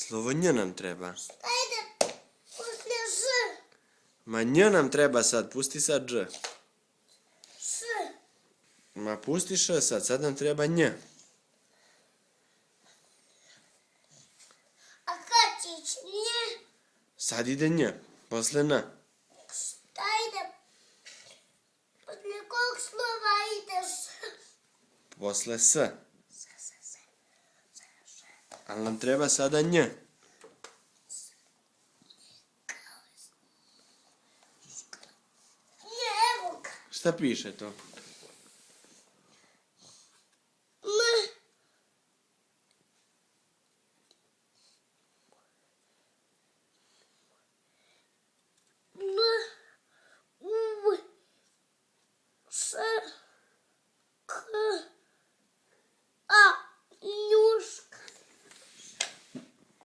Slovo nj nam treba. Ajde, poslije ž. Ma nj nam treba sad, pusti sad dž. Š. Ma pusti š sad nam treba nj. A kad će ići nje? Sad ide nj, posle n. Šta ide? Poslije kog slova ide š? Posle s. Ali nam treba sada nj. Nje, evo ga. Šta piše to?